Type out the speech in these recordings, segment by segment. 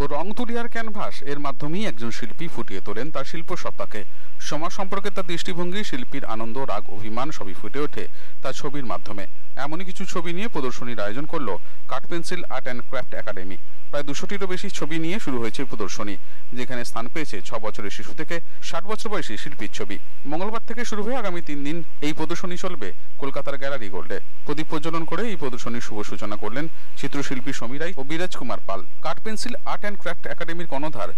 ও রং তুলি আর ক্যানভাস এর মাধ্যমেই একজন শিল্পী ফুটিয়ে তোলেন তার শিল্প সত্তাকে। সমাজ সম্পর্কে তার দৃষ্টিভঙ্গি, শিল্পীর আনন্দ, রাগ, অভিমান সবই ফুটে ওঠে তার ছবির মাধ্যমে। এমনই কিছু ছবি নিয়ে প্রদর্শনীর আয়োজন করলো কাঠ pencil art and craft academy. প্রায় 200টিরও বেশি ছবি নিয়ে শুরু হয়েছে প্রদর্শনী, যেখানে স্থান পেয়েছে 6 বছরের শিশু থেকে 60 বছর বয়সী শিল্পীর ছবি। মঙ্গলবার থেকে শুরু হয়ে আগামী 3 দিন এই প্রদর্শনী চলবে কলকাতার গ্যালারি গোল্ডে। প্রদীপ প্রজ্বলন করে এই প্রদর্শনীর শুভ সূচনা করলেন চিত্রশিল্পী সমীর রায় ও বিরাজ কুমার পাল। কাঠ পেন্সিল আর্ট অ্যান্ড ক্রাফট একাডেমির কর্ণধার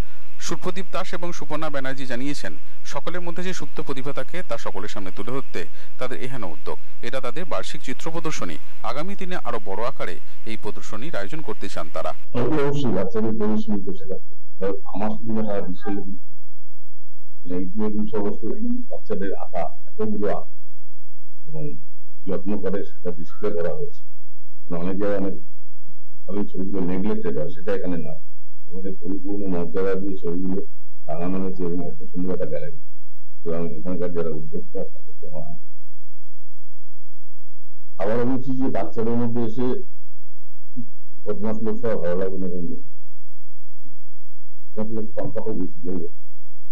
সুপ্রদীপ দাস এবং সুপর্ণা ব্যানার্জি জানিয়েছেন, সকলের মধ্যে যে সুপ্ত প্রতিভা থাকে তা সকলের সামনে তুলে ধরতে তাদের এহেন উদ্যোগ। এটা তাদের বার্ষিক চিত্র প্রদর্শনী। আগামী দিনে আরো বড় আকারে এই প্রদর্শনীর আয়োজন করতে চান তারা। বাচ্চাদের আঁকা এতগুলো আঁকা এবং যত্ন করে সেটা ডিসপ্লে করা হয়েছে। অনেক জায়গায় অনেক ছবিগুলো নেগলেক্টেড হয়, সেটা এখানে নয়। এখানে পরিপূর্ণ মর্যাদা দিয়ে ছবিগুলো টাঙানো হয়েছে এবং এত সুন্দর একটা গ্যালারি। এবং এখানকার যারা উদ্যোক্তা তাদেরকে আমার আবার বলছি যে বাচ্চাদের মধ্যে এসে বদমাস লোক সব ভালো লাগে না, লোক সংখ্যাও বেশি যাই।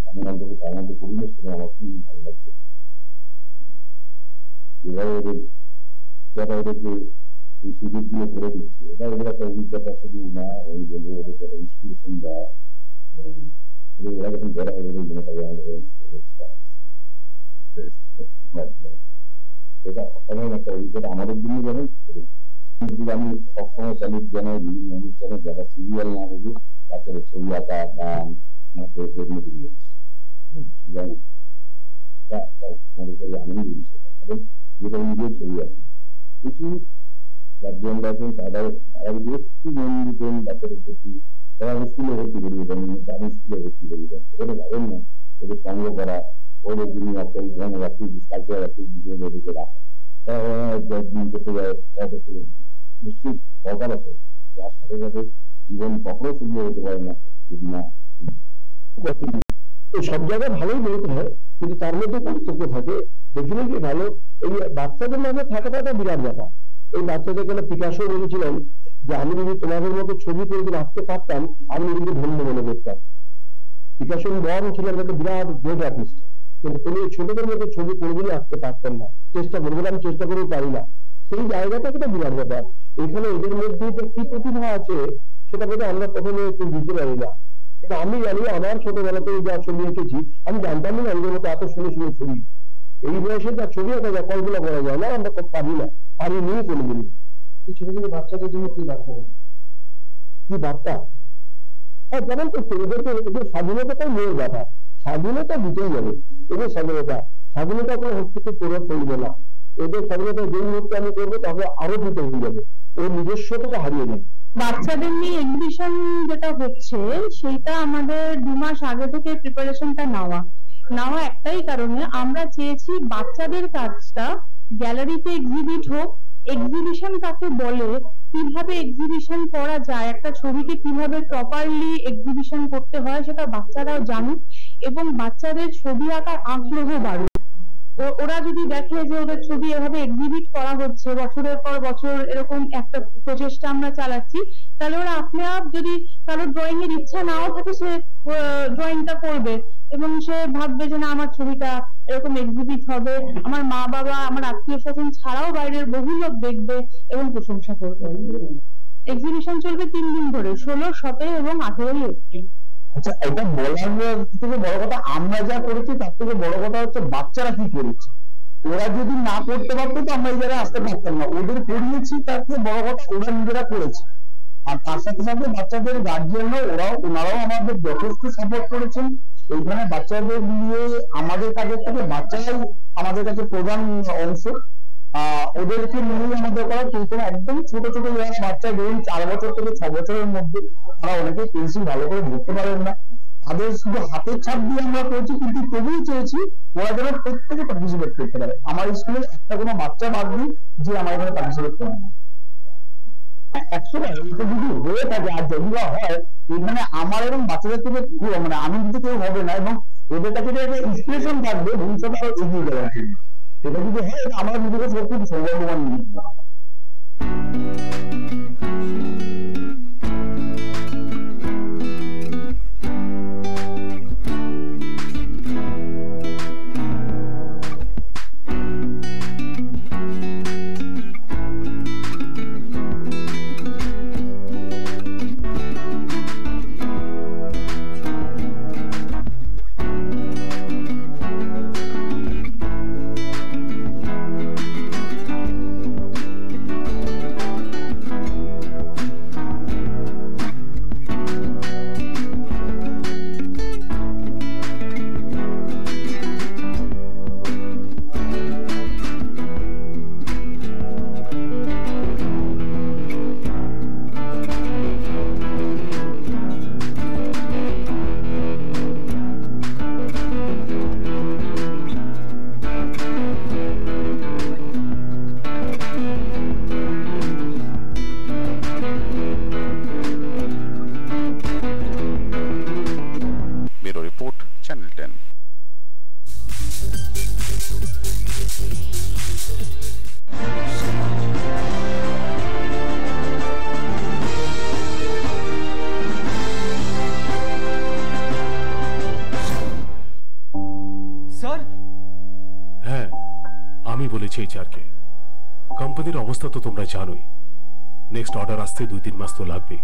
আমি অন্তত তার মধ্যে পরিবেশ করে আমার খুব ভালো লাগছে। এভাবে ওদেরকে এই সুযোগগুলো করে দিচ্ছে, এটা ওদের একটা অভিজ্ঞতা শুধু না, ওই বলবো ওদেরকে একটা ইন্সপিরেশন দেওয়া। ওরা যখন বড় হবে ওদের মনে থাকে আমাদের এটা অসাধারণ একটা অভিজ্ঞতা আমাদের জন্য। যেমন আমি সবসময় চালিয়ে যেন বিভিন্ন অনুষ্ঠানে যারা সিরিয়াল না হবে বাচ্চাদের ছবি আঁকা, গান, নাটক এগুলো দিয়ে আমাদের কাছে আনন্দের বিষয়। কারণ যেটা নিজের ছবি আঁকি প্রচুর গার্জিয়ান আছেন, তারা যদি একটু মন দিতেন বাচ্চাদের প্রতি, তারা স্কুলে ভর্তি করিয়ে দেন, আমি স্কুলে ভর্তি করিয়ে দেন। ওরা ভাবেন না ওদের সঙ্গ করা, ওদের যিনি একটা ধরনের অ্যাক্টিভিটিস, কালচারাল অ্যাক্টিভিটিস ওদেরকে রাখা, তারা করতে যায়। নিশ্চয়ই দরকার আছে, যার সাথে সাথে জীবন কখনো সুন্দর হতে পারে না যদি না। সব জায়গায় ভালোই বলতে হয়, কিন্তু তার মধ্যে পার্থক্য থাকে। ডেফিনেটলি ভালো এই বাচ্চাদের মাঝে থাকাটা একটা বিরাট ব্যাপার। এই বাচ্চাদের কেন পিকাসো বলেছিলেন যে আমি যদি তোমাদের মতো ছবি করে রাখতে পারতাম আমি কিন্তু ধন্য মনে করতাম। পিকাসো বর্ণ ছিলেন একটা বিরাট গ্রেট আর্টিস্ট, কিন্তু তিনি ছোটদের মতো ছবি কোনোদিনই আঁকতে পারতেন না। চেষ্টা করবেন, আমি চেষ্টা করেও পারি না। সেই জায়গাটা একটা বিরাট ব্যাপার। এখানে এদের মধ্যে যে কি প্রতিভা আছে সেটা বোধহয় আমরা প্রথমে একটু বুঝতে পারি না। আমি জানি আমার ছোটবেলাতে যা ছবি এঁকেছি আমি জানতাম না এদের মতো এত সুন্দর সুন্দর ছবি। এই বয়সে যা ছবি আঁকা যায় কল্পনা করা যায় না, আমরা পারি না, পারিনি কোনোদিন। এই ছোট ছোট বাচ্চাদের জন্য কি বার্তা, কি বার্তা? হ্যাঁ, যেমন করছে এদের স্বাধীনতাটাই মেয়ের ব্যাপার। স্বাধীনতা দিতেই যাবে, এদের স্বাধীনতা কোনো হস্তক্ষেপ করে চলবে না। এদের স্বাধীনতা যে মুহূর্তে আমি করবো তারপরে আরো দিতে হয়ে যাবে, ওর নিজস্বতাটা হারিয়ে নেয়। বাচ্চাদের নিয়ে এক্সিবিশন যেটা হচ্ছে সেটা আমাদের 2 মাস আগে থেকে প্রিপারেশনটা নেওয়া একটাই কারণে, আমরা চেয়েছি বাচ্চাদের কাজটা গ্যালারিতে এক্সিবিট হোক। এক্সিবিশন কাকে বলে, কিভাবে এক্সিবিশন করা যায়, একটা ছবিকে কিভাবে প্রপারলি এক্সিবিশন করতে হয় সেটা বাচ্চারাও জানুক এবং বাচ্চাদের ছবি আঁকার আগ্রহ বাড়ুক। ওরা যদি দেখে যে ওদের ছবি এভাবে এক্সিবিট করা হচ্ছে বছরের পর বছর, এরকম একটা প্রচেষ্টা আমরা চালাচ্ছি, তাহলে ওরা আপনি আপ, যদি কারো ড্রয়িং এর ইচ্ছা নাও থাকে সে ড্রয়িংটা করবে এবং সে ভাববে যে না আমার ছবিটা এরকম এক্সিবিট হবে, আমার মা বাবা আমার আত্মীয় স্বজন ছাড়াও বাইরের বহু লোক দেখবে এবং প্রশংসা করবে। এক্সিবিশন চলবে 3 দিন ধরে, 16, 17 এবং 18 এপ্রিল। আচ্ছা, এটা বলার থেকে বড় কথা আমরা যা করেছি তার থেকে বড় কথা হচ্ছে বাচ্চারা কি করেছে। ওরা যদি না করতে পারতো তো আমরা এই জায়গায় আসতে পারতাম না। ওদের করিয়েছি, তার থেকে বড় কথা ওরা নিজেরা করেছে। আর তার সাথে সাথে বাচ্চাদের গার্জিয়ানরা ওনারাও আমাদের যথেষ্ট সাপোর্ট করেছেন। এইখানে বাচ্চাদের নিয়ে আমাদের কাজের থেকে বাচ্চারাই আমাদের কাছে প্রধান অংশ। ওদেরকে নিয়ে আমাদের করা কিন্তু একদম ছোট ছোট যারা বাচ্চা ধরুন 4 বছর থেকে 6 বছরের মধ্যে, তারা অনেকে পেন্সিল ভালো করে ধরতে পারেন না, তাদের শুধু হাতের ছাপ দিয়ে আমরা করেছি, কিন্তু তবুও চেয়েছি ওরা যেন প্রত্যেকে পার্টিসিপেট করতে পারে। আমার স্কুলের একটা কোনো বাচ্চা বাদ দিই যে আমার এখানে পার্টিসিপেট করে না। এটা যদি হয়ে থাকে আর যদি হয় এখানে আমার এবং বাচ্চাদের থেকে মানে আমি যদি কেউ হবে না এবং ওদের কাছে একটা ইন্সপিরেশন থাকবে ভবিষ্যতে আরো এগিয়ে যাওয়ার জন্য। সেটা যদি হয় আমরা নিজেকে সত্যি সৌভাগ্যবান নিয়ে নিতে স্যার, হ্যাঁ, আমি বলেছি এইচআরকে। কোম্পানির অবস্থা তো তোমরা জানোই, নেক্সট অর্ডার আসতে 2-3 মাস তো লাগবে।